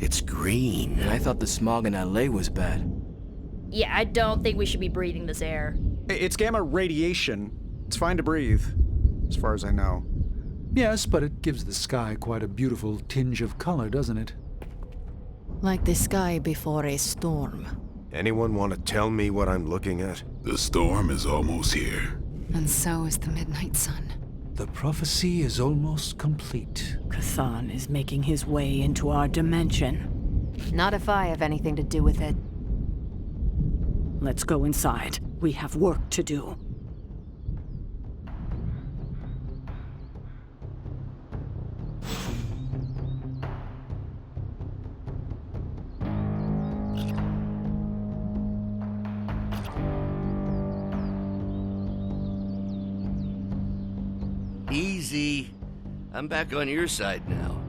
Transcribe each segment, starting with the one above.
It's green. And I thought the smog in LA was bad. Yeah, I don't think we should be breathing this air. It's gamma radiation. It's fine to breathe, as far as I know. Yes, but it gives the sky quite a beautiful tinge of color, doesn't it? Like the sky before a storm. Anyone want to tell me what I'm looking at? The storm is almost here. And so is the midnight sun. The prophecy is almost complete. K'than is making his way into our dimension. Not if I have anything to do with it. Let's go inside. We have work to do. Easy. I'm back on your side now.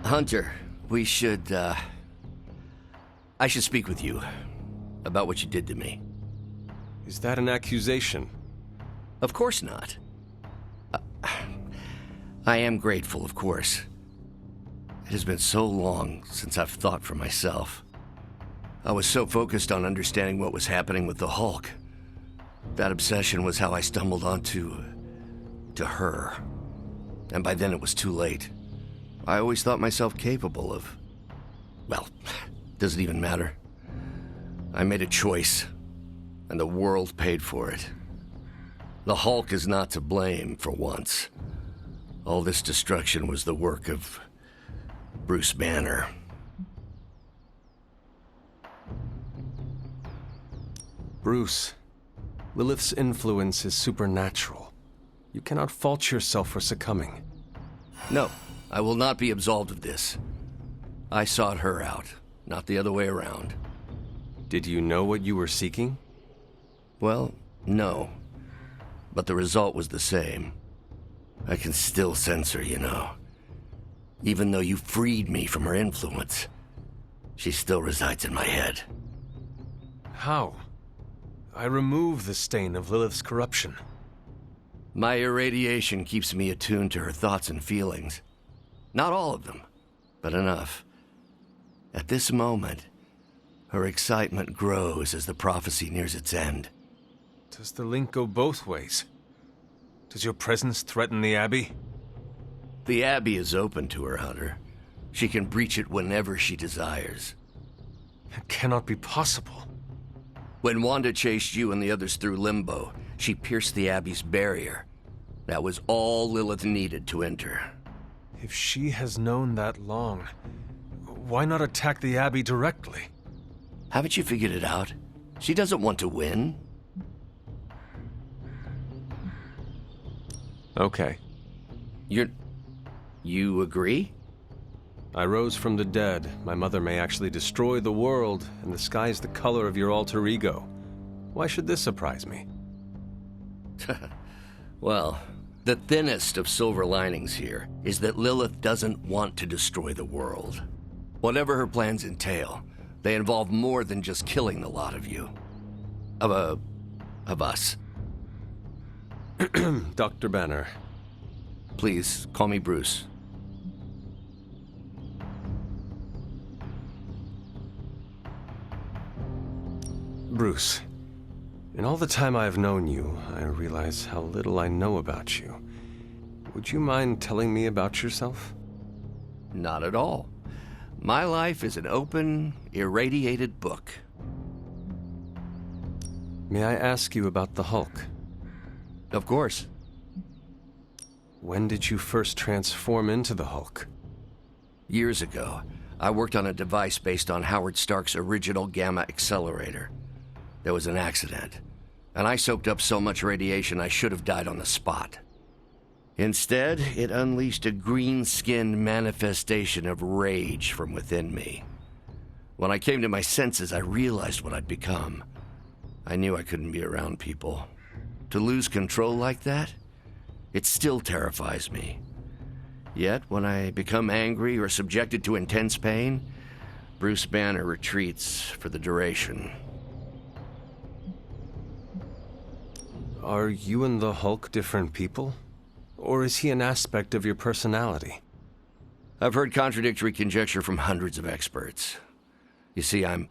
Hunter, we should, I should speak with you about what you did to me. Is that an accusation? Of course not. I am grateful, of course. It has been so long since I've thought for myself. I was so focused on understanding what was happening with the Hulk. That obsession was how I stumbled onto her. And by then it was too late. I always thought myself capable of... Well, does it even matter? I made a choice, and the world paid for it. The Hulk is not to blame, for once. All this destruction was the work of Bruce Banner. Bruce, Lilith's influence is supernatural. You cannot fault yourself for succumbing. No, I will not be absolved of this. I sought her out, not the other way around. Did you know what you were seeking? Well, no. But the result was the same. I can still sense her, you know. Even though you freed me from her influence, she still resides in my head. How? I remove the stain of Lilith's corruption. My irradiation keeps me attuned to her thoughts and feelings. Not all of them, but enough. At this moment, her excitement grows as the prophecy nears its end. Does the link go both ways? Does your presence threaten the Abbey? The Abbey is open to her, Hunter. She can breach it whenever she desires. It cannot be possible. When Wanda chased you and the others through Limbo, she pierced the Abbey's barrier. That was all Lilith needed to enter. If she has known that long, why not attack the Abbey directly? Haven't you figured it out? She doesn't want to win. Okay. You agree? I rose from the dead. My mother may actually destroy the world, and the sky is the color of your alter ego. Why should this surprise me? Well, the thinnest of silver linings here is that Lilith doesn't want to destroy the world. Whatever her plans entail, they involve more than just killing the lot of you. Of us. Dr. Banner. Please, call me Bruce. Bruce, in all the time I've known you, I realize how little I know about you. Would you mind telling me about yourself? Not at all. My life is an open, irradiated book. May I ask you about the Hulk? Of course. When did you first transform into the Hulk? Years ago, I worked on a device based on Howard Stark's original gamma accelerator. There was an accident, and I soaked up so much radiation I should have died on the spot. Instead, it unleashed a green-skinned manifestation of rage from within me. When I came to my senses, I realized what I'd become. I knew I couldn't be around people. To lose control like that, it still terrifies me. Yet, when I become angry or subjected to intense pain, Bruce Banner retreats for the duration. Are you and the Hulk different people? Or is he an aspect of your personality? I've heard contradictory conjecture from hundreds of experts. You see, I'm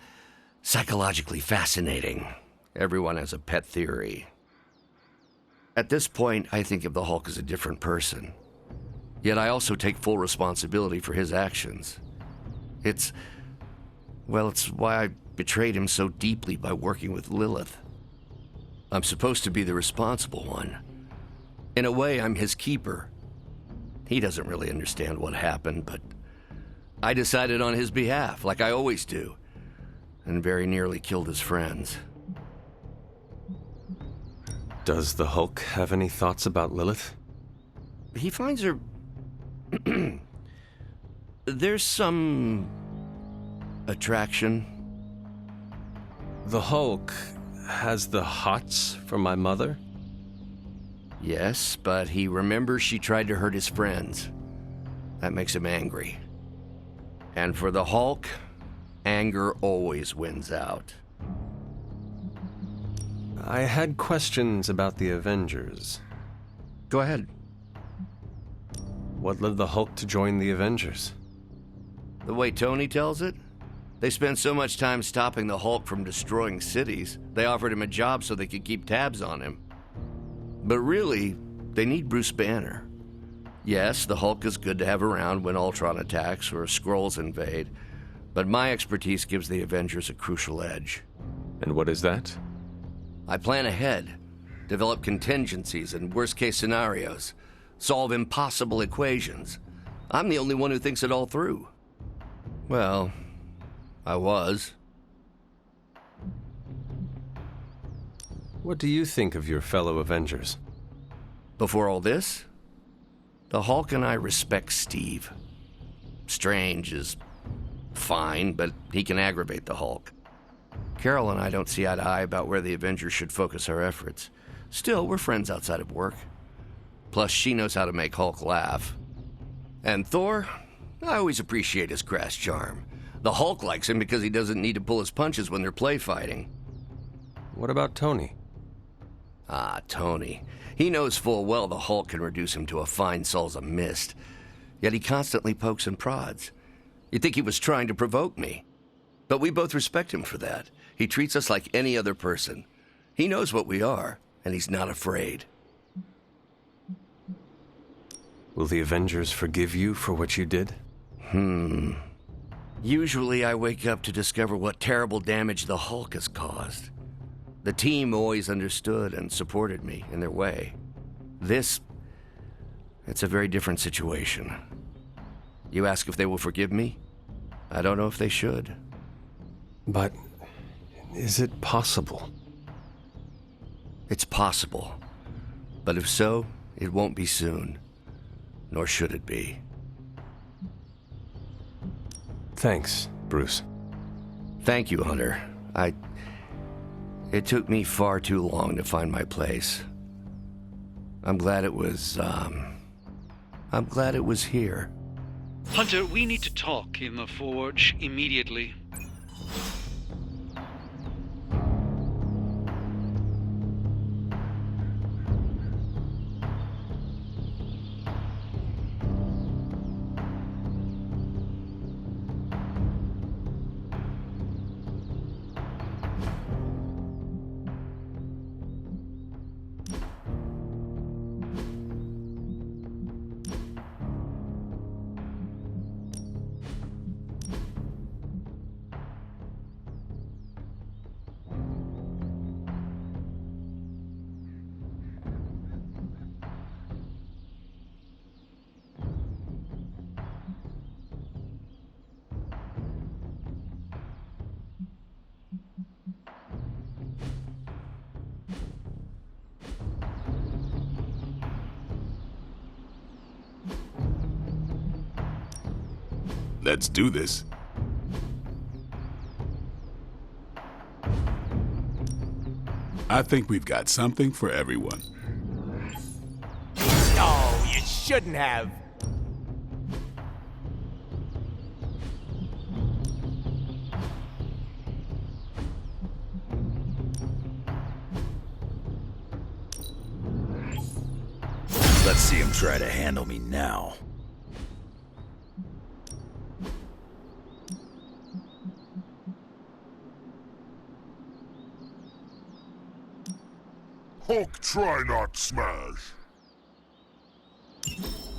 psychologically fascinating. Everyone has a pet theory. At this point, I think of the Hulk as a different person. Yet I also take full responsibility for his actions. It's why I betrayed him so deeply by working with Lilith. I'm supposed to be the responsible one. In a way, I'm his keeper. He doesn't really understand what happened, but I decided on his behalf, like I always do, and very nearly killed his friends. Does the Hulk have any thoughts about Lilith? He finds her... There's some... attraction. The Hulk has the hots for my mother? Yes, but he remembers she tried to hurt his friends. That makes him angry. And for the Hulk, anger always wins out. I had questions about the Avengers. Go ahead. What led the Hulk to join the Avengers? The way Tony tells it, they spent so much time stopping the Hulk from destroying cities, they offered him a job so they could keep tabs on him. But really, they need Bruce Banner. Yes, the Hulk is good to have around when Ultron attacks or Skrulls invade, but my expertise gives the Avengers a crucial edge. And what is that? I plan ahead, develop contingencies and worst-case scenarios, solve impossible equations. I'm the only one who thinks it all through. Well, I was. What do you think of your fellow Avengers? Before all this, the Hulk and I respect Steve. Strange is fine, but he can aggravate the Hulk. Carol and I don't see eye to eye about where the Avengers should focus our efforts. Still, we're friends outside of work. Plus, she knows how to make Hulk laugh. And Thor, I always appreciate his crass charm. The Hulk likes him because he doesn't need to pull his punches when they're play fighting. What about Tony? Ah, Tony. He knows full well the Hulk can reduce him to a fine salsa mist. Yet he constantly pokes and prods. You'd think he was trying to provoke me. But we both respect him for that. He treats us like any other person. He knows what we are, and he's not afraid. Will the Avengers forgive you for what you did? Usually I wake up to discover what terrible damage the Hulk has caused. The team always understood and supported me in their way. It's a very different situation. You ask if they will forgive me? I don't know if they should. But is it possible? It's possible. But if so, it won't be soon. Nor should it be. Thanks, Bruce. Thank you, Hunter. It took me far too long to find my place. I'm glad it was here. Hunter, we need to talk in the Forge immediately. Let's do this. I think we've got something for everyone. No, you shouldn't have. Let's see him try to handle me now. Hulk try not smash.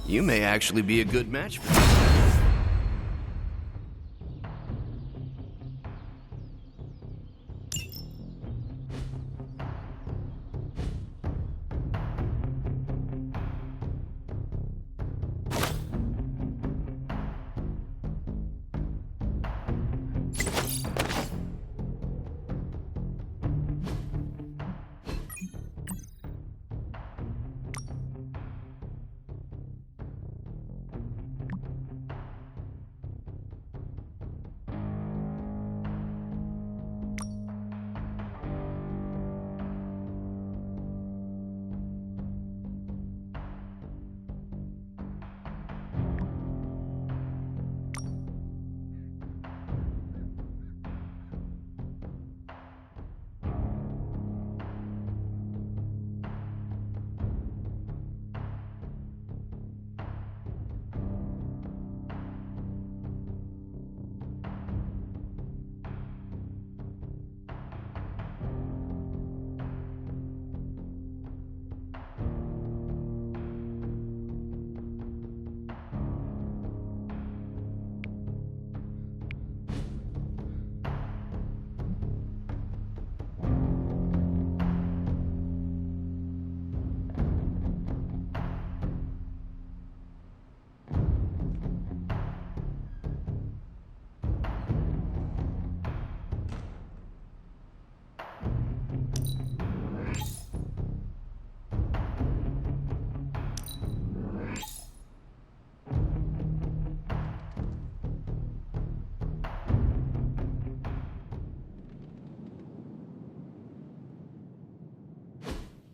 You may actually be a good match for me.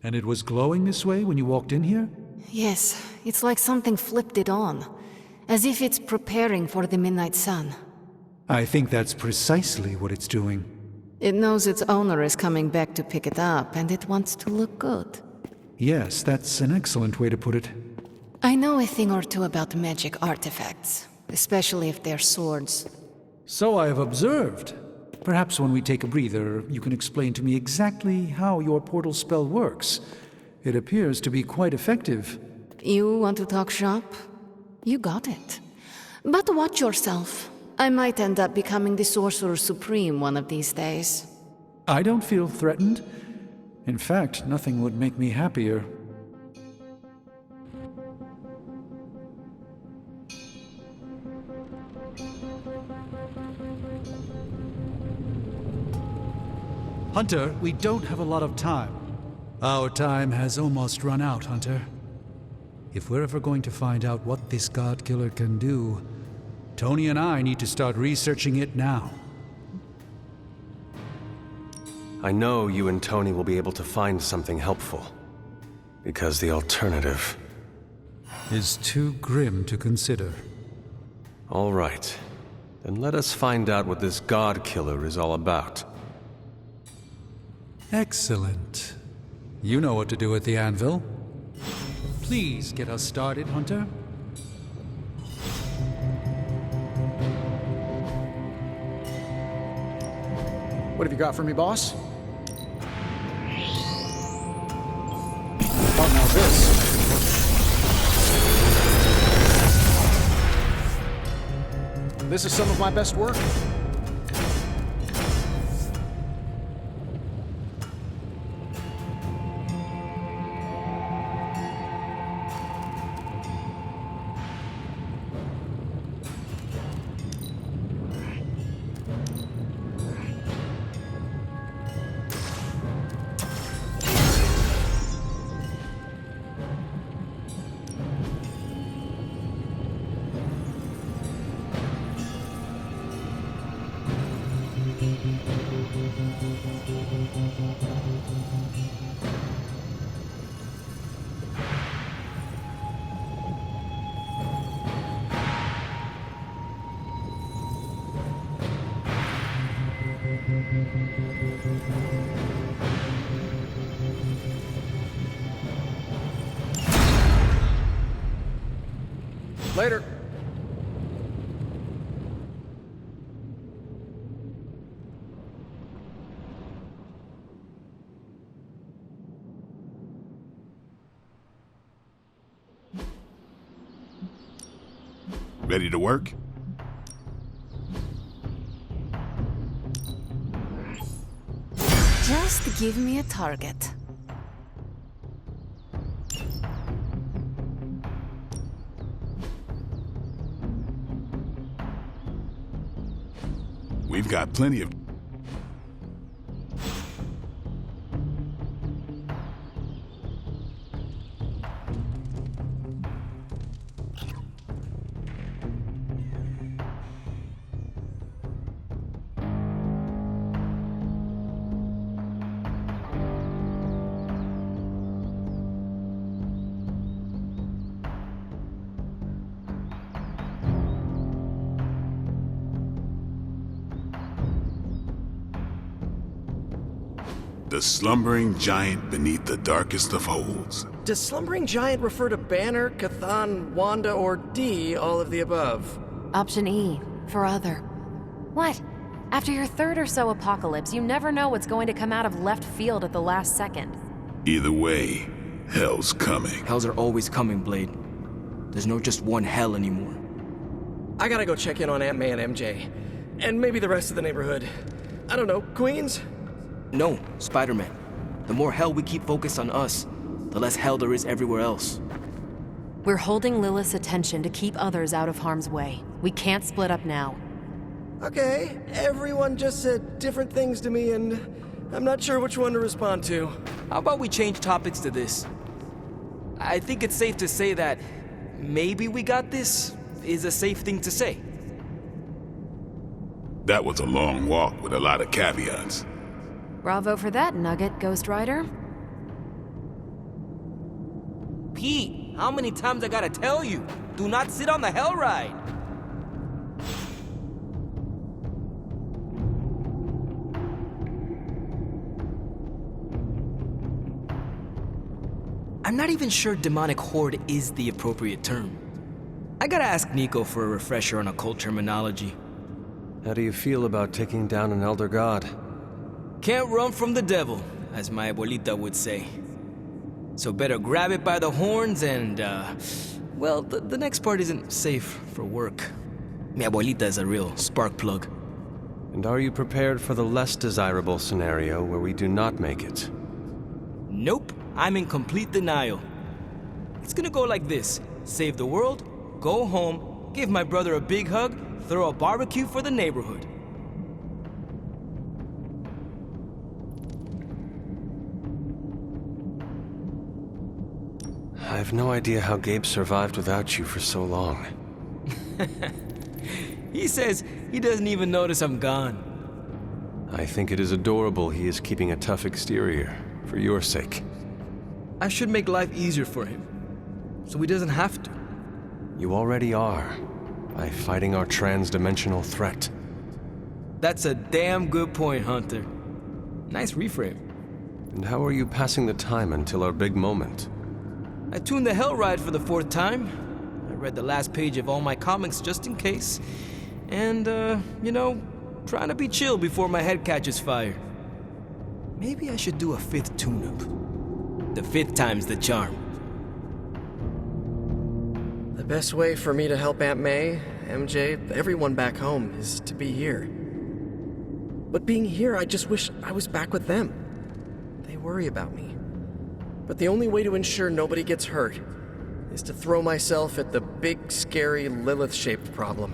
And it was glowing this way when you walked in here? Yes, it's like something flipped it on. As if it's preparing for the midnight sun. I think that's precisely what it's doing. It knows its owner is coming back to pick it up, and it wants to look good. Yes, that's an excellent way to put it. I know a thing or two about magic artifacts, especially if they're swords. So I have observed. Perhaps when we take a breather, you can explain to me exactly how your portal spell works. It appears to be quite effective. You want to talk shop? You got it. But watch yourself. I might end up becoming the Sorcerer Supreme one of these days. I don't feel threatened. In fact, nothing would make me happier. Hunter, we don't have a lot of time. Our time has almost run out, Hunter. If we're ever going to find out what this God Killer can do, Tony and I need to start researching it now. I know you and Tony will be able to find something helpful. Because the alternative is too grim to consider. All right. Then let us find out what this God Killer is all about. Excellent. You know what to do at the anvil. Please get us started, Hunter. What have you got for me, boss? Oh, now this. This is some of my best work. Later. Ready to work? Just give me a target. We've got plenty of... The slumbering giant beneath the darkest of holds. Does slumbering giant refer to Banner, Cathan, Wanda, or D, all of the above? Option E, for other. What? After your third or so apocalypse, you never know what's going to come out of left field at the last second. Either way, hell's coming. Hells are always coming, Blade. There's no just one hell anymore. I gotta go check in on Aunt May and MJ. And maybe the rest of the neighborhood. I don't know, Queens? No, Spider-Man. The more hell we keep focused on us, the less hell there is everywhere else. We're holding Lilith's attention to keep others out of harm's way. We can't split up now. Okay, everyone just said different things to me, and I'm not sure which one to respond to. How about we change topics to this? I think it's safe to say that maybe we got this is a safe thing to say. That was a long walk with a lot of caveats. Bravo for that nugget, Ghost Rider. Pete, how many times I gotta tell you? Do not sit on the hell ride! I'm not even sure demonic horde is the appropriate term. I gotta ask Nico for a refresher on occult terminology. How do you feel about taking down an Elder God? Can't run from the devil, as my abuelita would say. So better grab it by the horns and, well, the next part isn't safe for work. Mi abuelita is a real spark plug. And are you prepared for the less desirable scenario where we do not make it? Nope, I'm in complete denial. It's gonna go like this. Save the world, go home, give my brother a big hug, throw a barbecue for the neighborhood. I have no idea how Gabe survived without you for so long. He says he doesn't even notice I'm gone. I think it is adorable he is keeping a tough exterior, for your sake. I should make life easier for him, so he doesn't have to. You already are, by fighting our trans-dimensional threat. That's a damn good point, Hunter. Nice reframe. And how are you passing the time until our big moment? I tuned the Hell Ride for the 4th time. I read the last page of all my comics just in case. And, you know, trying to be chill before my head catches fire. Maybe I should do a 5th tune-up. The 5th time's the charm. The best way for me to help Aunt May, MJ, everyone back home is to be here. But being here, I just wish I was back with them. They worry about me. But the only way to ensure nobody gets hurt is to throw myself at the big, scary, Lilith-shaped problem.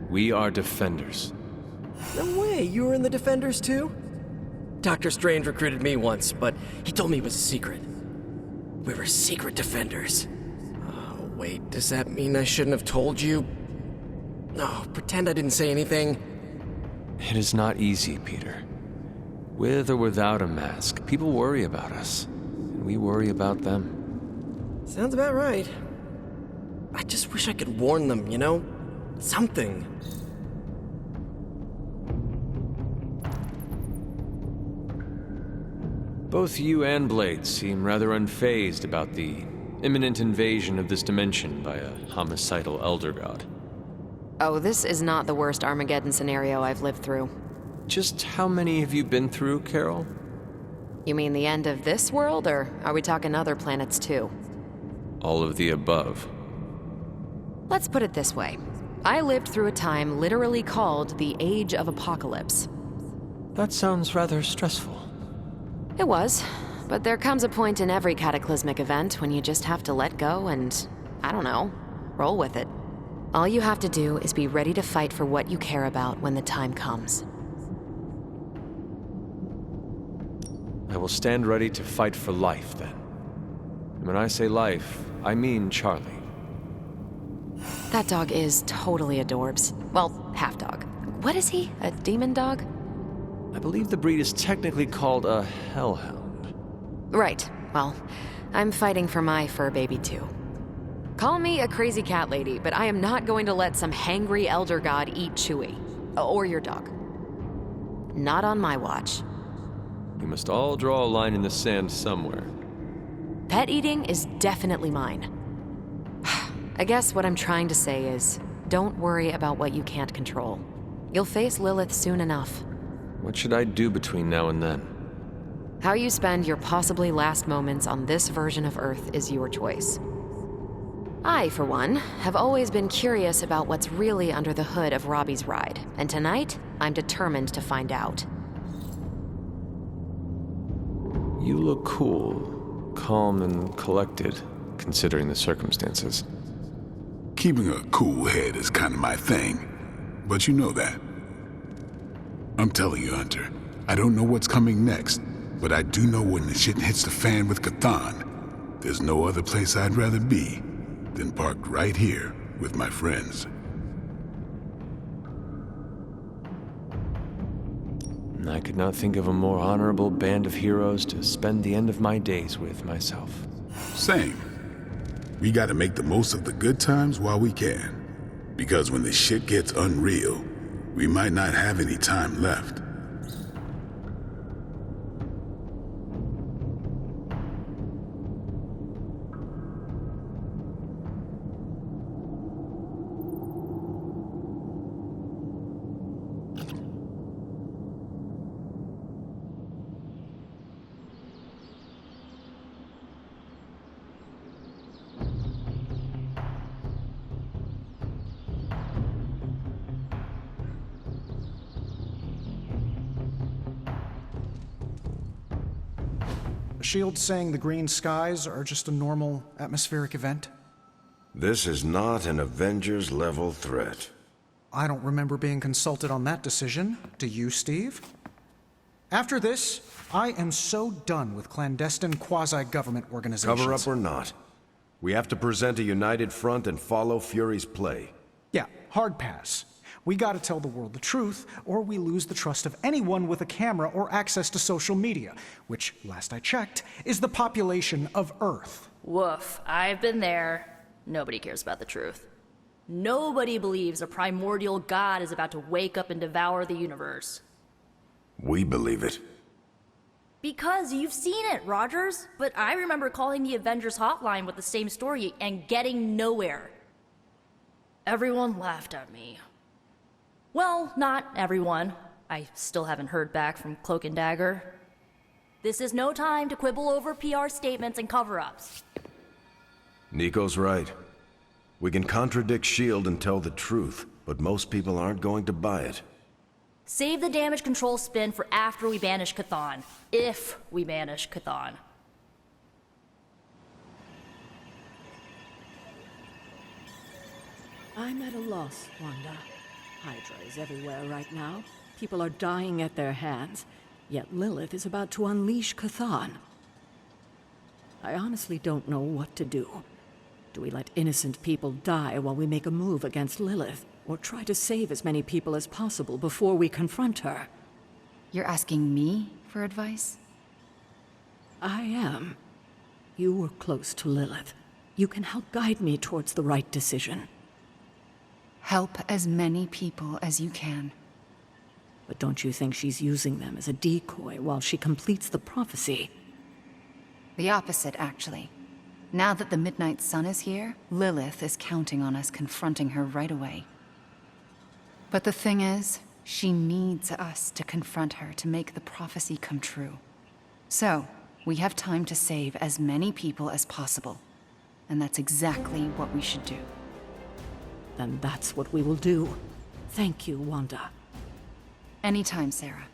We are Defenders. No way, you were in the Defenders too? Dr. Strange recruited me once, but he told me it was a secret. We were secret Defenders. Oh, wait, does that mean I shouldn't have told you? No, pretend I didn't say anything. It is not easy, Peter. With or without a mask, people worry about us, and we worry about them. Sounds about right. I just wish I could warn them, you know? Something. Both you and Blade seem rather unfazed about the imminent invasion of this dimension by a homicidal Elder God. Oh, this is not the worst Armageddon scenario I've lived through. Just how many have you been through, Carol? You mean the end of this world, or are we talking other planets too? All of the above. Let's put it this way. I lived through a time literally called the Age of Apocalypse. That sounds rather stressful. It was, but there comes a point in every cataclysmic event when you just have to let go and, I don't know, roll with it. All you have to do is be ready to fight for what you care about when the time comes. I will stand ready to fight for life, then. And when I say life, I mean Charlie. That dog is totally adorbs. Well, half dog. What is he? A demon dog? I believe the breed is technically called a hellhound. Right. Well, I'm fighting for my fur baby too. Call me a crazy cat lady, but I am not going to let some hangry elder god eat Chewie. Or your dog. Not on my watch. We must all draw a line in the sand somewhere. Pet eating is definitely mine. I guess what I'm trying to say is, don't worry about what you can't control. You'll face Lilith soon enough. What should I do between now and then? How you spend your possibly last moments on this version of Earth is your choice. I, for one, have always been curious about what's really under the hood of Robbie's ride, and tonight, I'm determined to find out. You look cool, calm and collected, considering the circumstances. Keeping a cool head is kind of my thing, but you know that. I'm telling you, Hunter, I don't know what's coming next, but I do know when the shit hits the fan with Chthon, there's no other place I'd rather be than parked right here with my friends. I could not think of a more honorable band of heroes to spend the end of my days with myself. Same. We gotta make the most of the good times while we can. Because when the shit gets unreal, we might not have any time left. SHIELD saying the green skies are just a normal atmospheric event? This is not an Avengers-level threat. I don't remember being consulted on that decision. Do you, Steve? After this, I am so done with clandestine quasi-government organizations. Cover up or not, we have to present a united front and follow Fury's play. Yeah, hard pass. We gotta tell the world the truth, or we lose the trust of anyone with a camera or access to social media, which, last I checked, is the population of Earth. Woof, I've been there. Nobody cares about the truth. Nobody believes a primordial god is about to wake up and devour the universe. We believe it. Because you've seen it, Rogers. But I remember calling the Avengers hotline with the same story and getting nowhere. Everyone laughed at me. Well, not everyone. I still haven't heard back from Cloak and Dagger. This is no time to quibble over PR statements and cover-ups. Nico's right. We can contradict S.H.I.E.L.D. and tell the truth, but most people aren't going to buy it. Save the damage control spin for after we banish Chthon. If we banish Chthon. I'm at a loss, Wanda. Hydra is everywhere right now. People are dying at their hands, yet Lilith is about to unleash Chthon. I honestly don't know what to do. Do we let innocent people die while we make a move against Lilith, or try to save as many people as possible before we confront her? You're asking me for advice? I am. You were close to Lilith. You can help guide me towards the right decision. Help as many people as you can. But don't you think she's using them as a decoy while she completes the prophecy? The opposite, actually. Now that the Midnight Sun is here, Lilith is counting on us confronting her right away. But the thing is, she needs us to confront her to make the prophecy come true. So, we have time to save as many people as possible. And that's exactly what we should do. Then that's what we will do. Thank you, Wanda. Anytime, Sarah.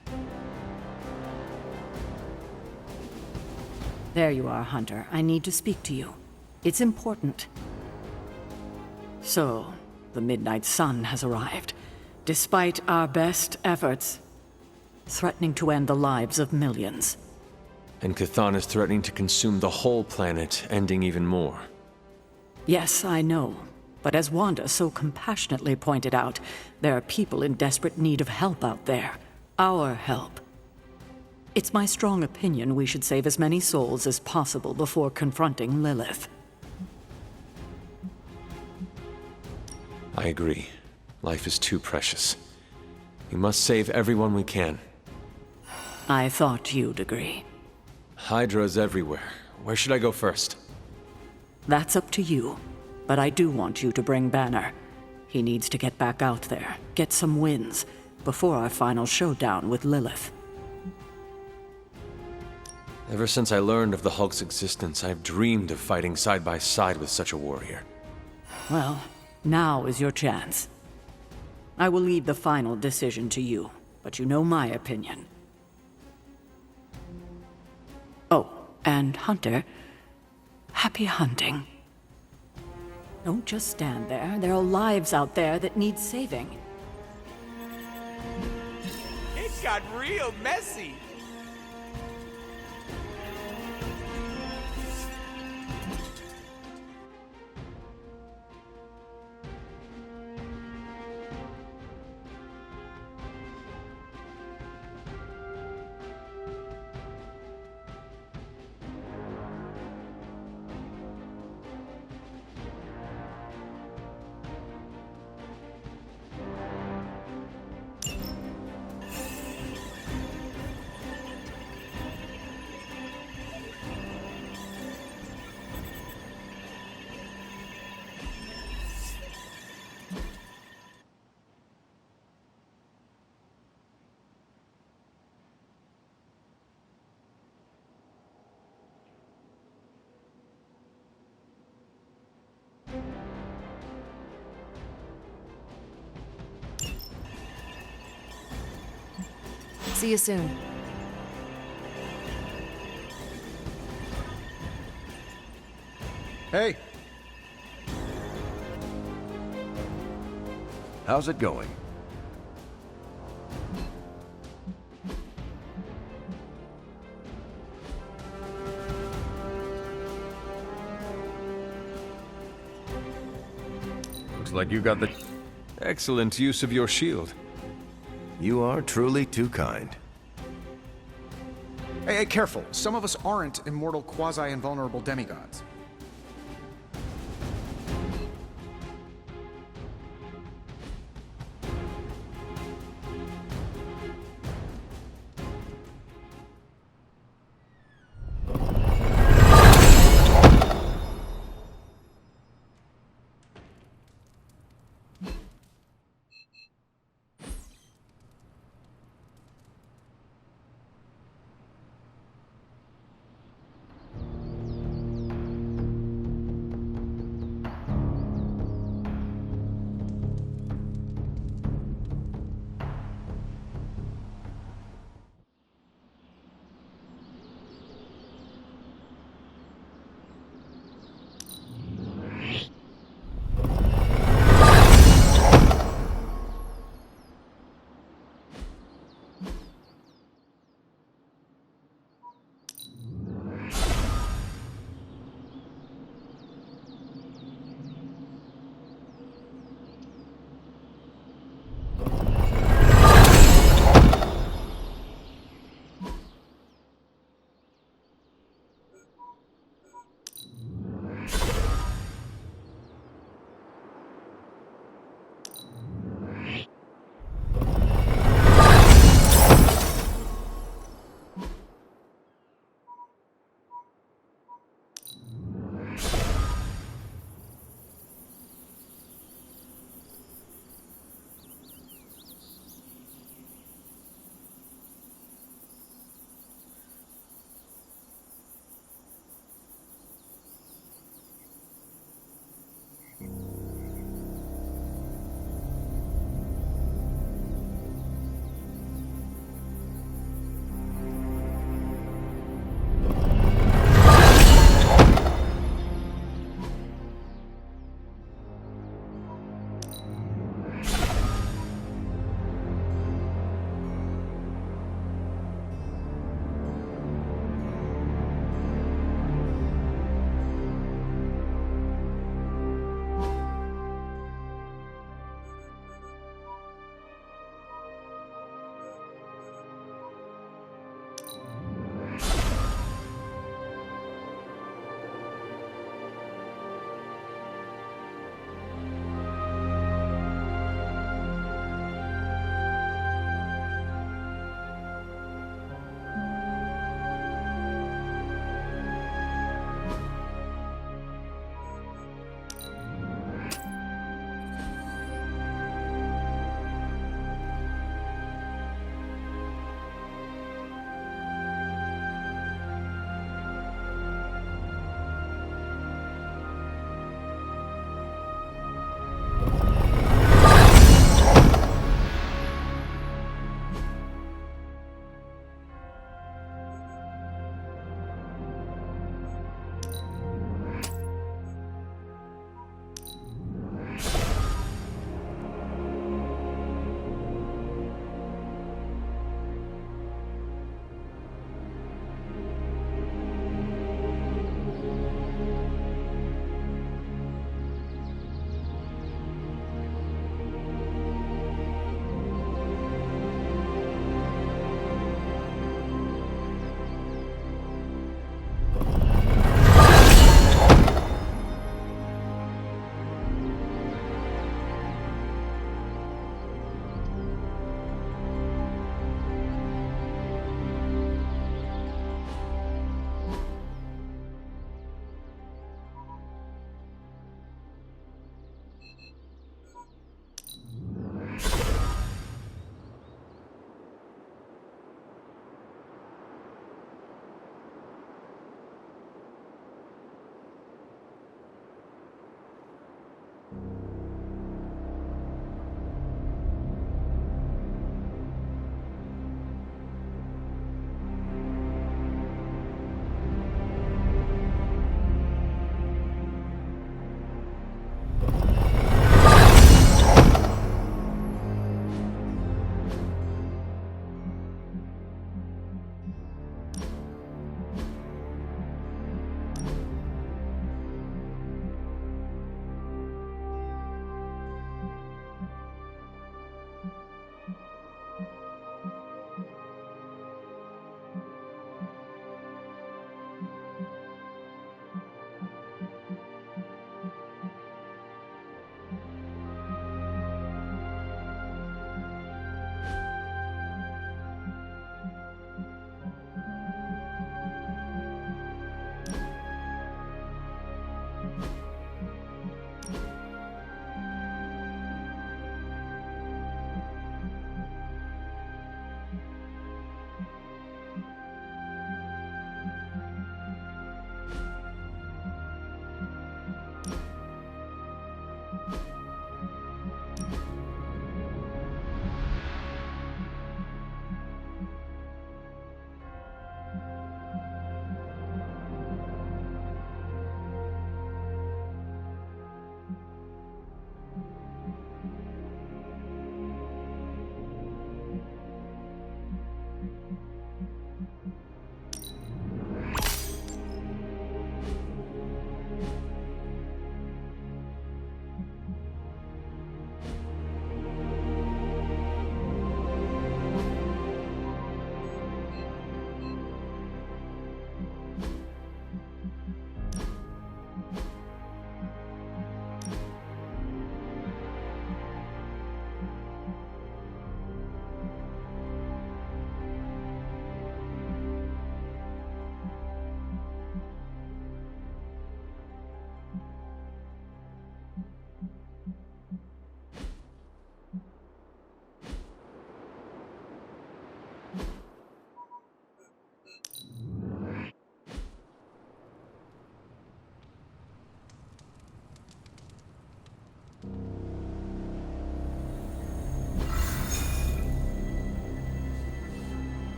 There you are, Hunter. I need to speak to you. It's important. So, the Midnight Sun has arrived. Despite our best efforts, threatening to end the lives of millions. And Chthon is threatening to consume the whole planet, ending even more. Yes, I know. But as Wanda so compassionately pointed out, there are people in desperate need of help out there. Our help. It's my strong opinion we should save as many souls as possible before confronting Lilith. I agree. Life is too precious. We must save everyone we can. I thought you'd agree. Hydra is everywhere. Where should I go first? That's up to you. But I do want you to bring Banner. He needs to get back out there, get some wins, before our final showdown with Lilith. Ever since I learned of the Hulk's existence, I've dreamed of fighting side by side with such a warrior. Well, now is your chance. I will leave the final decision to you, but you know my opinion. Oh, and Hunter, happy hunting. Don't just stand there. There are lives out there that need saving. It got real messy. See you soon. Hey! How's it going? Looks like you got the... Excellent use of your shield. You are truly too kind. Hey, careful. Some of us aren't immortal, quasi-invulnerable demigods.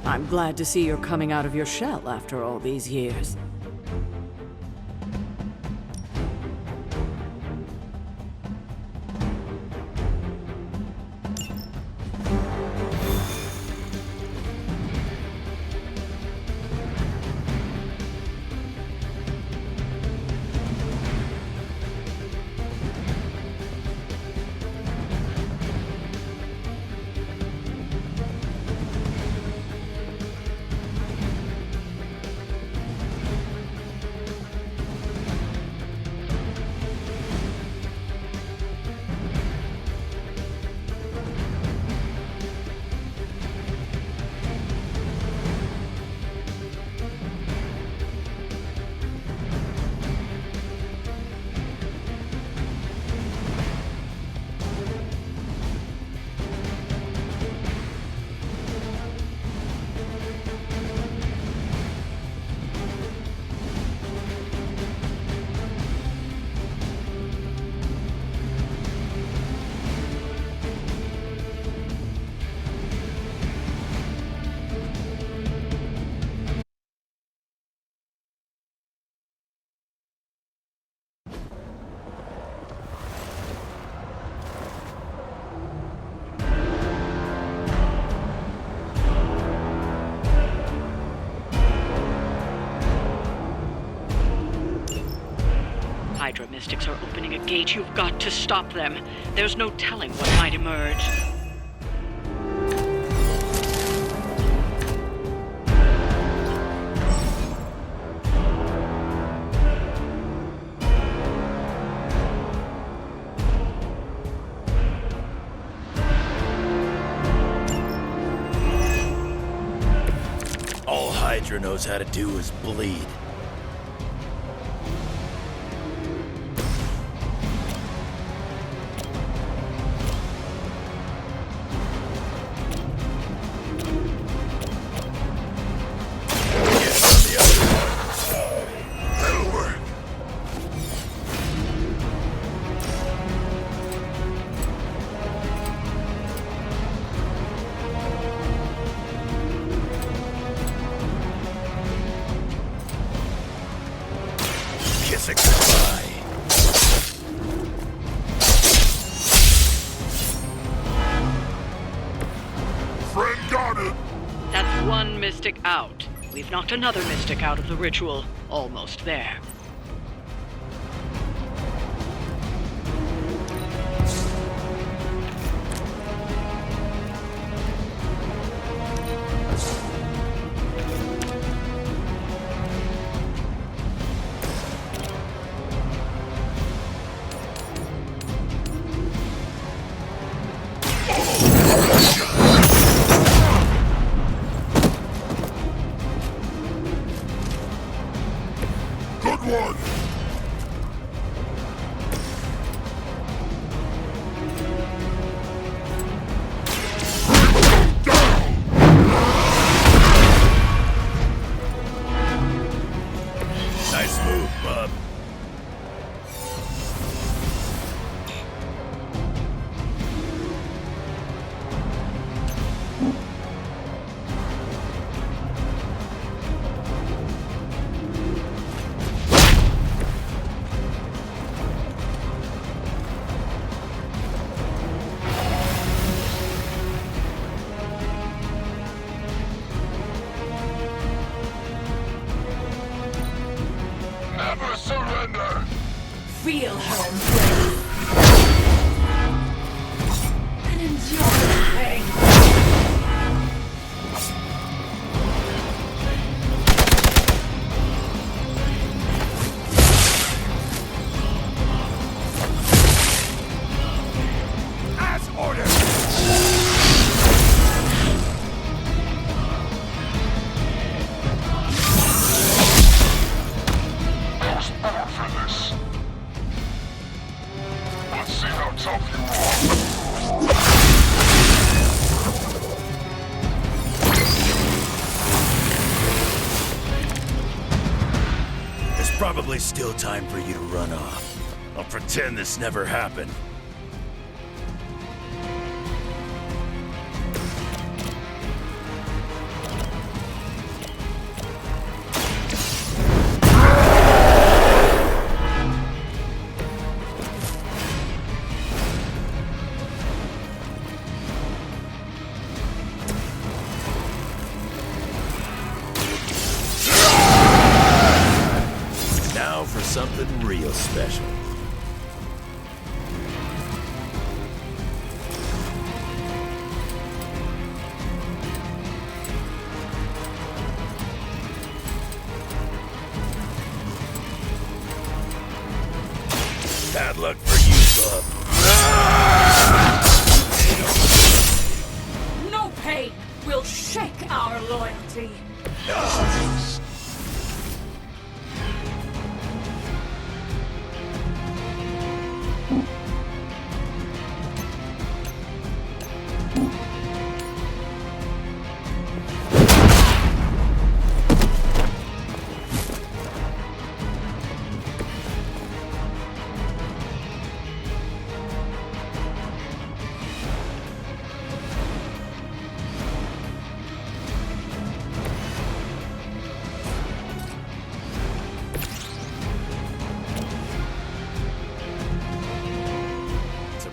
I'm glad to see you're coming out of your shell after all these years. Hydra Mystics are opening a gate. You've got to stop them. There's no telling what might emerge. All Hydra knows how to do is bleed. That's one Mystic out. We've knocked another Mystic out of the ritual. Almost there. Nice move, bub. Never surrender! Feel her embrace. And enjoy the pain. As ordered! Let's see how tough you are. There's probably still time for you to run off. I'll pretend this never happened. special. Bad luck for you, bub. No pain will shake our loyalty.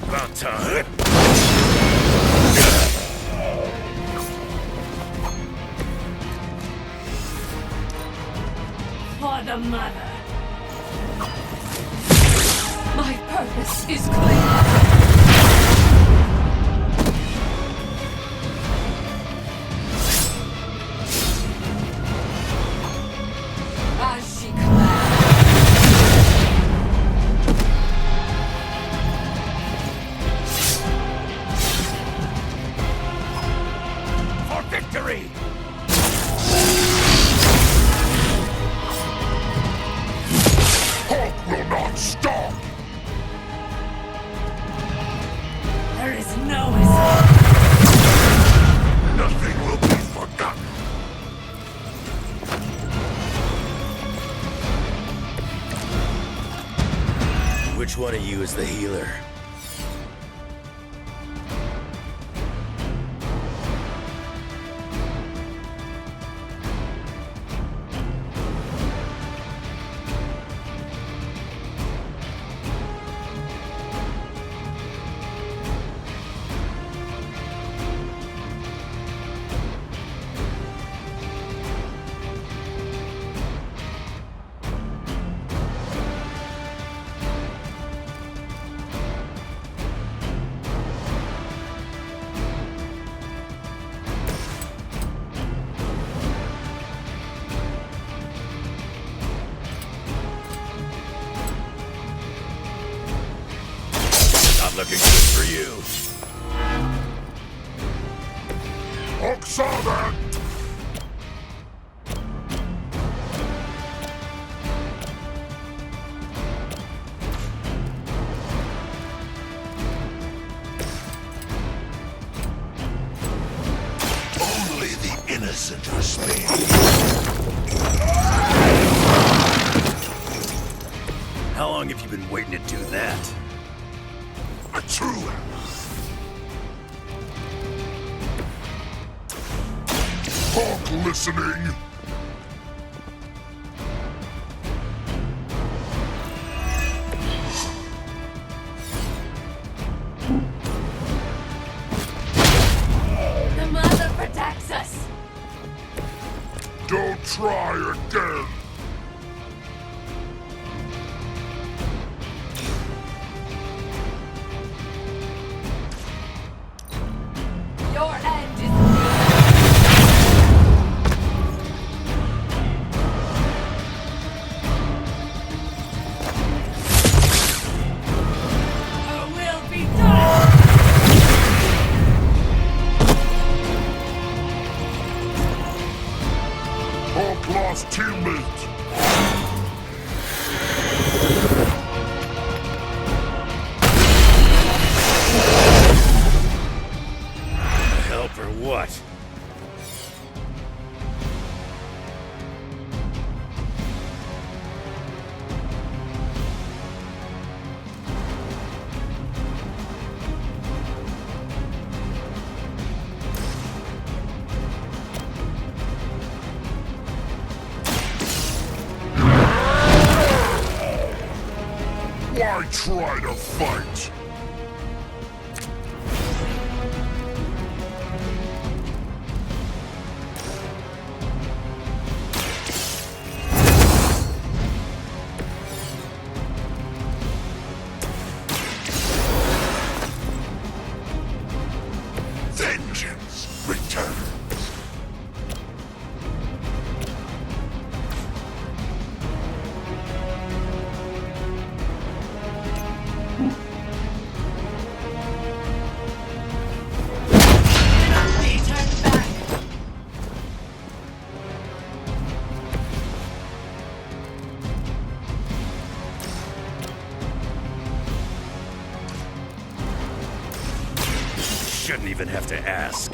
About time. For the mother. My purpose is clear. As she commands. For victory! Hope will not stop! There is no escape. Nothing will be forgotten. Which one of you is the healer? Not looking good for you. Oxana! Only the innocent are spared. How long have you been waiting to do that? A true Hawk listening. The mother protects us. Don't try again. Your end is near. Her will be done. Hawk lost teammate. Help or what? Why try to fight? even have to ask.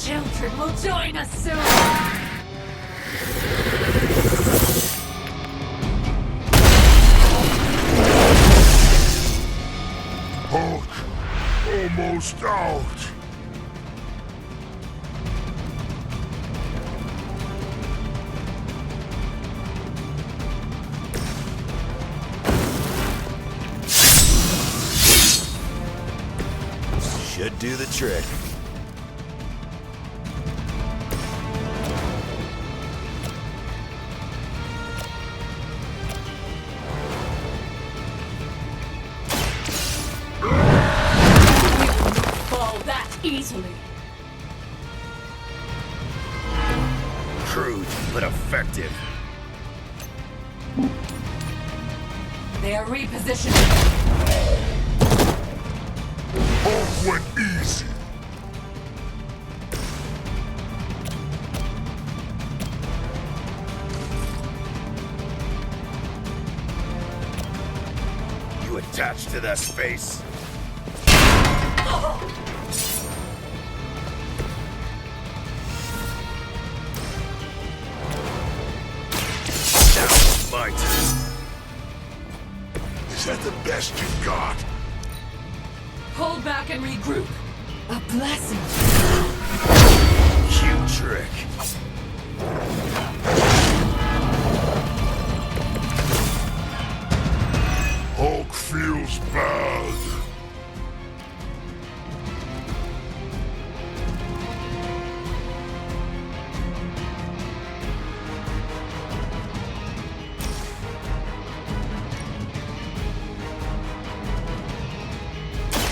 Children will join us soon! Hulk, almost out. Should do the trick. Fall that easily. Crude, but effective. They are repositioning. Hulk went easy. You attached to that space. Now it's my turn. Is that the best you've got? Hold back and regroup. A blessing. Cute trick. Hulk feels bad.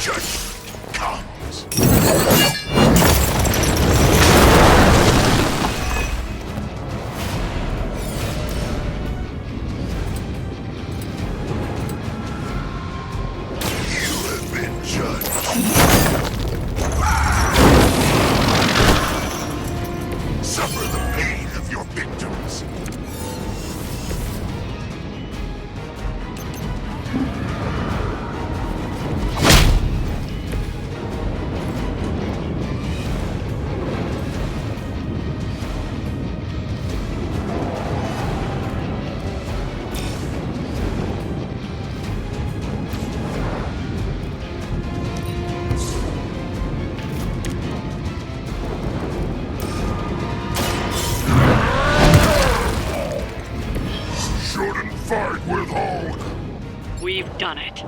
Judgment comes. You have been judged. Suffer the pain of your victims. Shouldn't fight with Hulk. We've done it.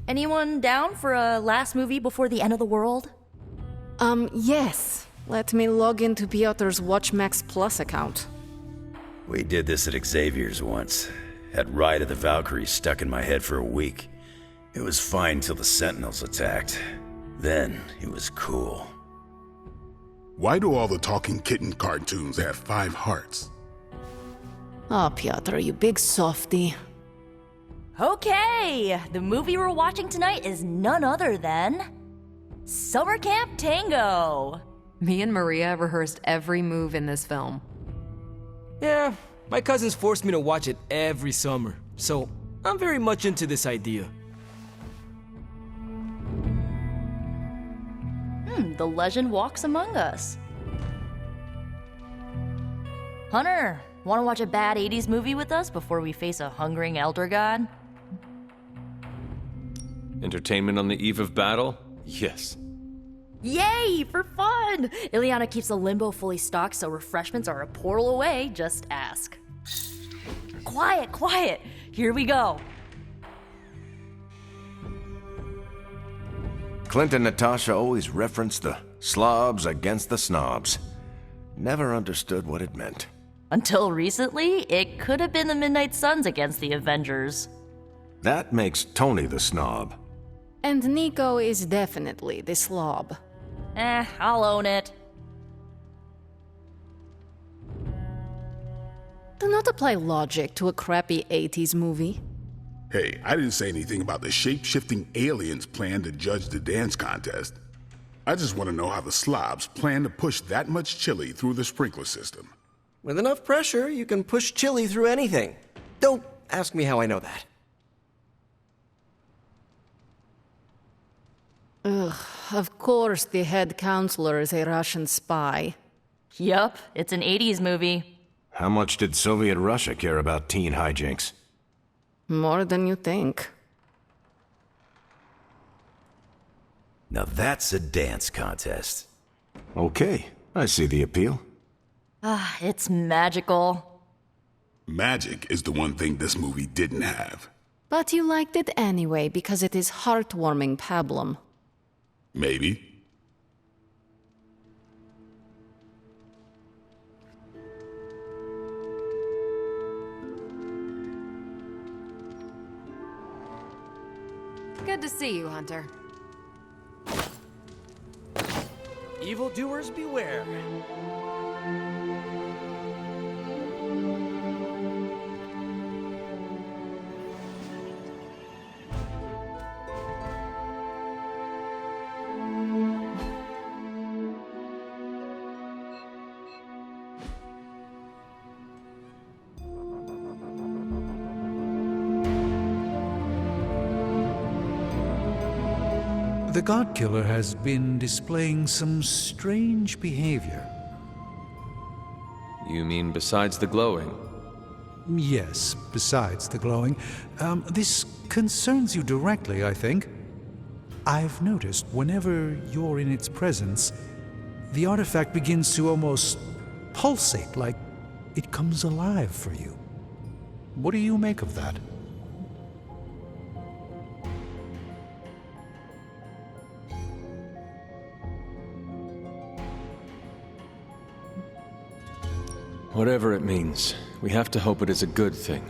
Anyone down for a last movie before the end of the world? Yes. Let me log into Piotr's WatchMax Plus account. We did this at Xavier's once. Had Ride of the Valkyries stuck in my head for a week. It was fine till the Sentinels attacked. Then it was cool. Why do all the talking kitten cartoons have 5 hearts? Oh, Piotr, you big softy. Okay, the movie we're watching tonight is none other than Summer Camp Tango. Me and Maria rehearsed every move in this film. Yeah, my cousins forced me to watch it every summer, so I'm very much into this idea. The legend walks among us. Hunter, want to watch a bad 80s movie with us before we face a hungering elder god? Entertainment on the eve of battle? Yes. Yay, for fun! Ileana keeps the limbo fully stocked, so refreshments are a portal away. Just ask. Quiet, quiet. Here we go. Clint and Natasha always referenced the slobs against the snobs. Never understood what it meant. Until recently, it could have been the Midnight Suns against the Avengers. That makes Tony the snob. And Nico is definitely the slob. I'll own it. Do not apply logic to a crappy 80s movie. Hey, I didn't say anything about the shape-shifting aliens' plan to judge the dance contest. I just want to know how the slobs plan to push that much chili through the sprinkler system. With enough pressure, you can push chili through anything. Don't ask me how I know that. Ugh, of course the head counselor is a Russian spy. Yup, it's an 80s movie. How much did Soviet Russia care about teen hijinks? More than you think. Now that's a dance contest. Okay, I see the appeal. It's magical. Magic is the one thing this movie didn't have. But you liked it anyway because it is heartwarming pablum. Maybe. Good to see you, Hunter. Evildoers beware. The God Killer has been displaying some strange behavior. You mean besides the glowing? Yes, besides the glowing. This concerns you directly, I think. I've noticed whenever you're in its presence, the artifact begins to almost pulsate, like it comes alive for you. What do you make of that? Whatever it means, we have to hope it is a good thing.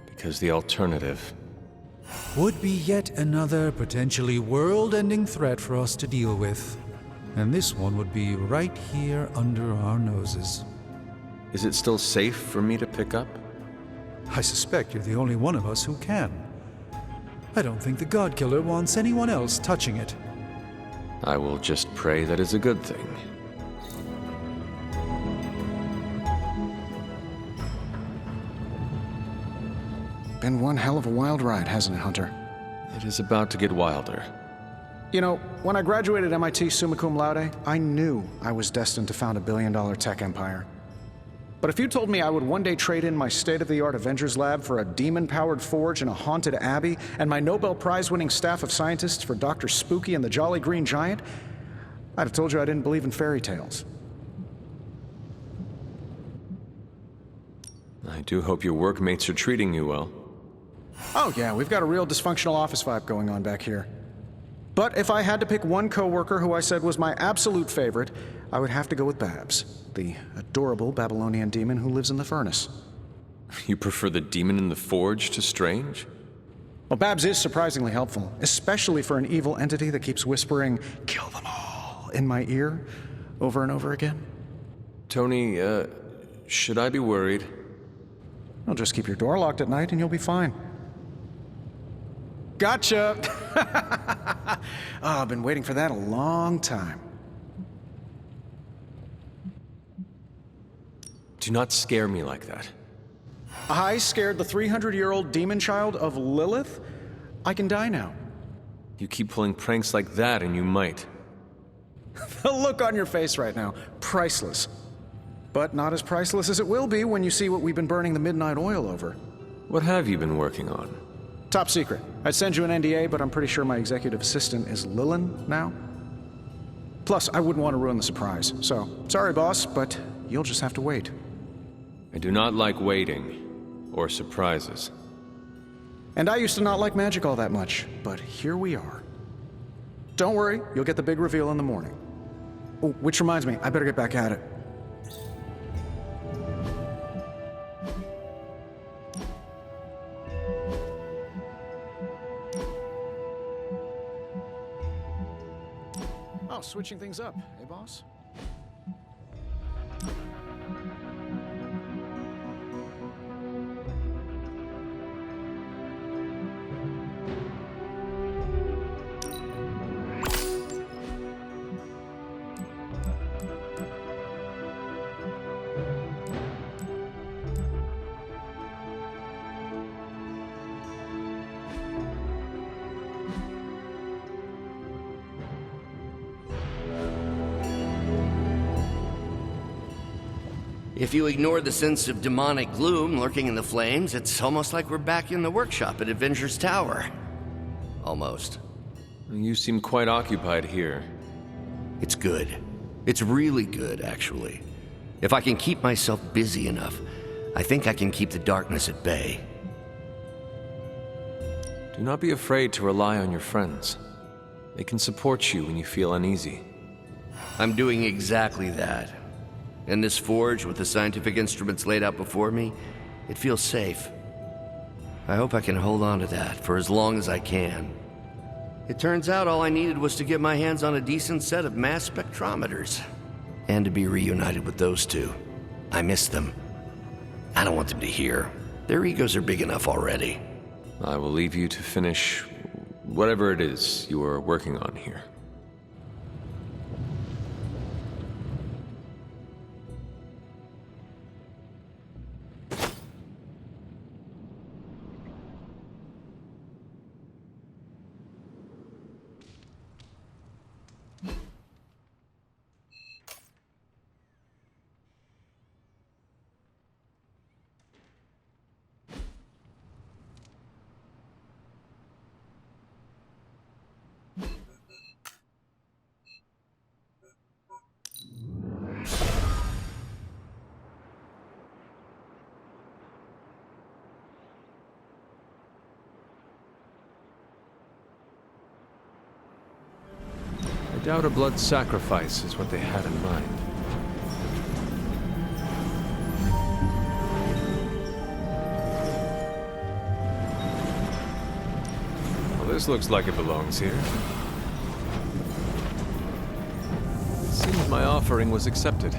Because the alternative would be yet another potentially world-ending threat for us to deal with. And this one would be right here under our noses. Is it still safe for me to pick up? I suspect you're the only one of us who can. I don't think the God Killer wants anyone else touching it. I will just pray that is a good thing. Been one hell of a wild ride, hasn't it, Hunter? It is about to get wilder. You know, when I graduated MIT summa cum laude, I knew I was destined to found a billion-dollar tech empire. But if you told me I would one day trade in my state-of-the-art Avengers lab for a demon-powered forge in a haunted abbey and my Nobel Prize-winning staff of scientists for Dr. Spooky and the Jolly Green Giant, I'd have told you I didn't believe in fairy tales. I do hope your workmates are treating you well. Oh yeah, we've got a real dysfunctional office vibe going on back here. But if I had to pick one coworker who I said was my absolute favorite, I would have to go with Babs, the adorable Babylonian demon who lives in the furnace. You prefer the demon in the forge to Strange? Well, Babs is surprisingly helpful, especially for an evil entity that keeps whispering, "Kill them all," in my ear. over and over again? Tony, should I be worried? Well, just keep your door locked at night and you'll be fine. Gotcha! I've been waiting for that a long time. Do not scare me like that. I scared the 300-year-old demon child of Lilith? I can die now. You keep pulling pranks like that and you might. The look on your face right now, priceless. But not as priceless as it will be when you see what we've been burning the midnight oil over. What have you been working on? Top secret. I'd send you an NDA, but I'm pretty sure my executive assistant is Lillian now. Plus, I wouldn't want to ruin the surprise. So, sorry boss, but you'll just have to wait. I do not like waiting, or surprises. And I used to not like magic all that much, but here we are. Don't worry, you'll get the big reveal in the morning. Oh, which reminds me, I better get back at it. Oh, switching things up, eh, boss? If you ignore the sense of demonic gloom lurking in the flames, it's almost like we're back in the workshop at Avengers Tower. Almost. You seem quite occupied here. It's good. It's really good, actually. If I can keep myself busy enough, I think I can keep the darkness at bay. Do not be afraid to rely on your friends. They can support you when you feel uneasy. I'm doing exactly that. In this forge, with the scientific instruments laid out before me, it feels safe. I hope I can hold on to that for as long as I can. It turns out all I needed was to get my hands on a decent set of mass spectrometers. And to be reunited with those two. I miss them. I don't want them to hear. Their egos are big enough already. I will leave you to finish whatever it is you are working on here. I doubt a blood sacrifice is what they had in mind. Well, this looks like it belongs here. It seems my offering was accepted.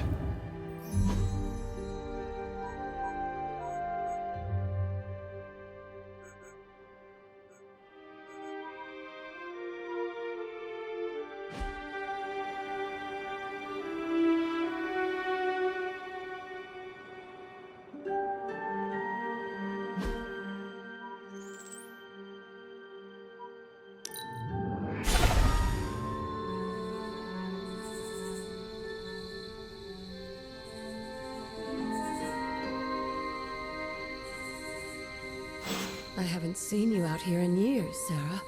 I haven't seen you out here in years, Sarah.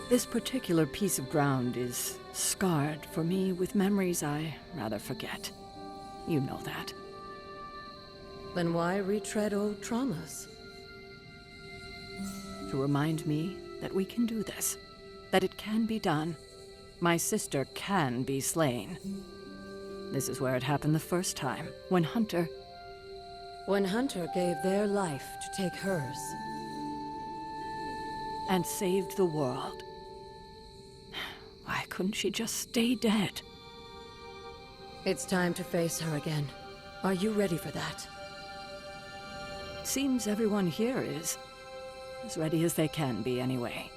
This particular piece of ground is scarred for me with memories I rather forget. You know that. Then why retread old traumas? To remind me that we can do this. That it can be done. My sister can be slain. This is where it happened the first time, when Hunter gave their life to take hers. And saved the world. Why couldn't she just stay dead? It's time to face her again. Are you ready for that? Seems everyone here is. As ready as they can be, anyway.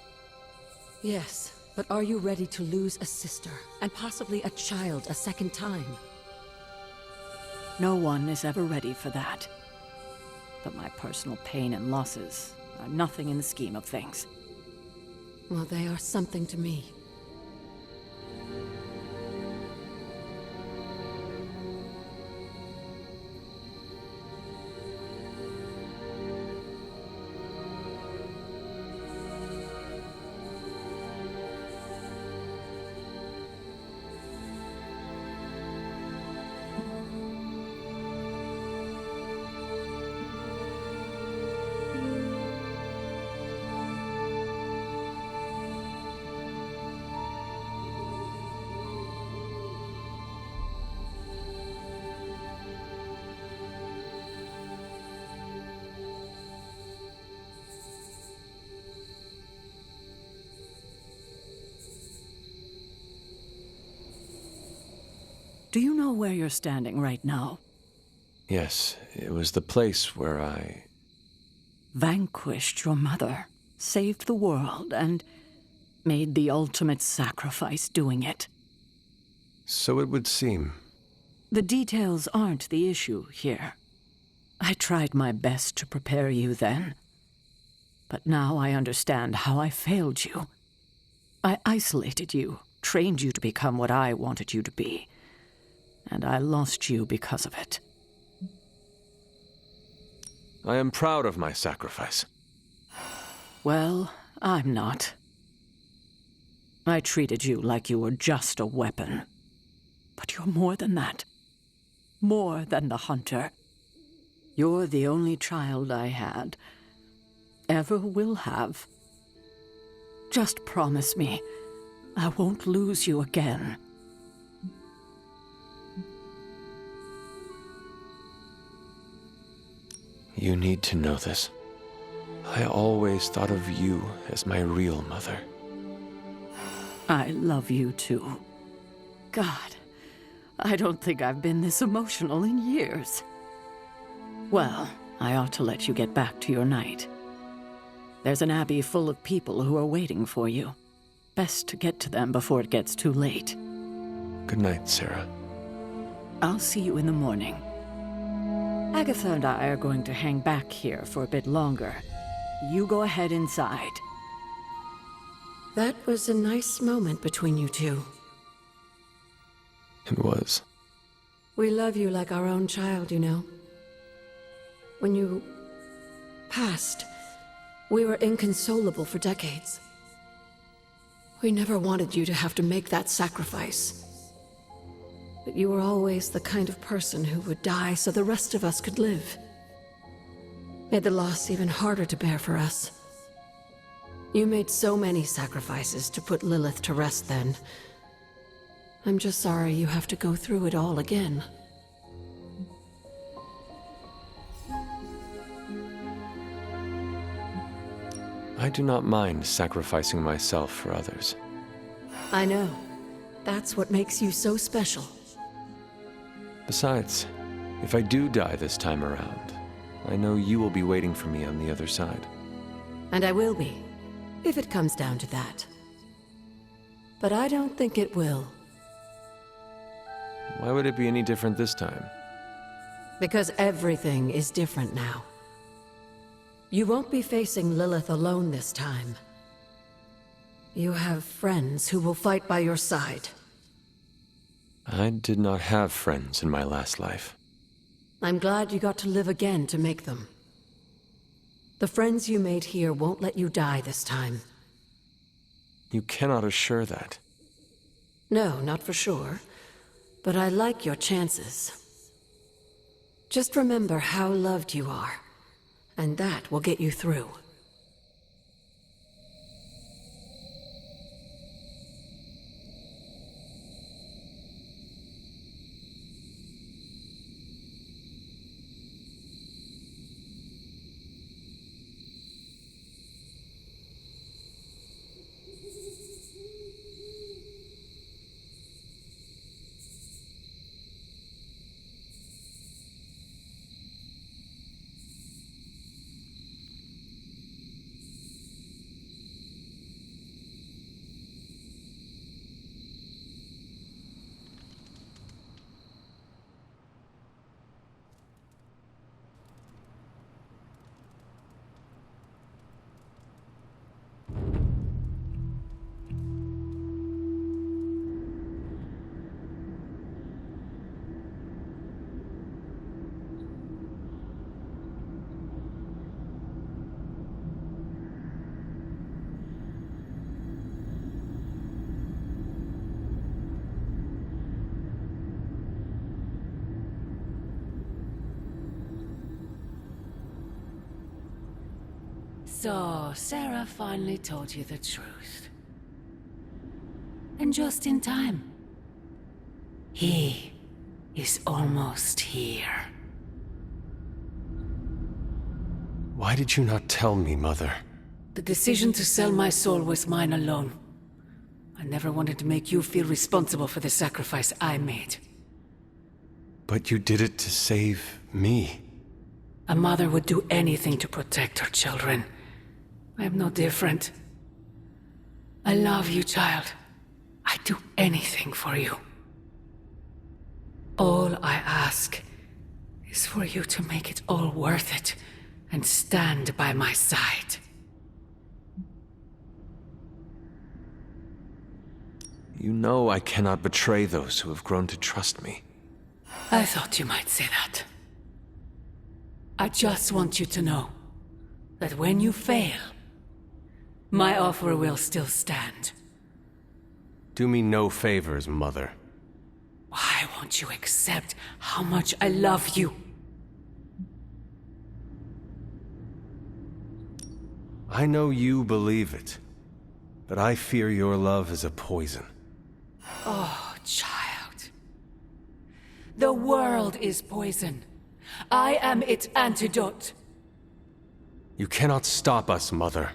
Yes, but are you ready to lose a sister, and possibly a child a second time? No one is ever ready for that. But my personal pain and losses are nothing in the scheme of things. Well, they are something to me. Do you know where you're standing right now? Yes, it was the place where I... Vanquished your mother, saved the world, and made the ultimate sacrifice doing it. So it would seem. The details aren't the issue here. I tried my best to prepare you then. But now I understand how I failed you. I isolated you, trained you to become what I wanted you to be. And I lost you because of it. I am proud of my sacrifice. Well, I'm not. I treated you like you were just a weapon. But you're more than that. More than the hunter. You're the only child I had. Ever will have. Just promise me I won't lose you again. You need to know this. I always thought of you as my real mother. I love you too. God, I don't think I've been this emotional in years. Well, I ought to let you get back to your night. There's an abbey full of people who are waiting for you. Best to get to them before it gets too late. Good night, Sarah. I'll see you in the morning. Agatha and I are going to hang back here for a bit longer. You go ahead inside. That was a nice moment between you two. It was. We love you like our own child, you know. When you passed, we were inconsolable for decades. We never wanted you to have to make that sacrifice. But you were always the kind of person who would die so the rest of us could live. Made the loss even harder to bear for us. You made so many sacrifices to put Lilith to rest then. I'm just sorry you have to go through it all again. I do not mind sacrificing myself for others. I know. That's what makes you so special. Besides, if I do die this time around, I know you will be waiting for me on the other side. And I will be, if it comes down to that. But I don't think it will. Why would it be any different this time? Because everything is different now. You won't be facing Lilith alone this time. You have friends who will fight by your side. I did not have friends in my last life. I'm glad you got to live again to make them. The friends you made here won't let you die this time. You cannot assure that. No, not for sure. But I like your chances. Just remember how loved you are, and that will get you through. So, Sarah finally told you the truth. And just in time. He is almost here. Why did you not tell me, Mother? The decision to sell my soul was mine alone. I never wanted to make you feel responsible for the sacrifice I made. But you did it to save me. A mother would do anything to protect her children. I am no different. I love you, child. I'd do anything for you. All I ask is for you to make it all worth it and stand by my side. You know I cannot betray those who have grown to trust me. I thought you might say that. I just want you to know that when you fail, my offer will still stand. Do me no favors, Mother. Why won't you accept how much I love you? I know you believe it, but I fear your love is a poison. Oh, child. The world is poison. I am its antidote. You cannot stop us, Mother.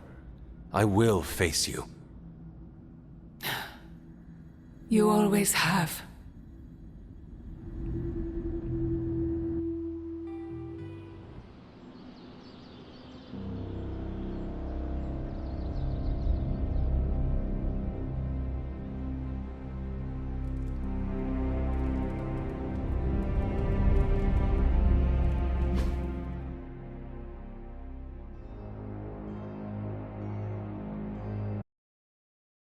I will face you. You always have.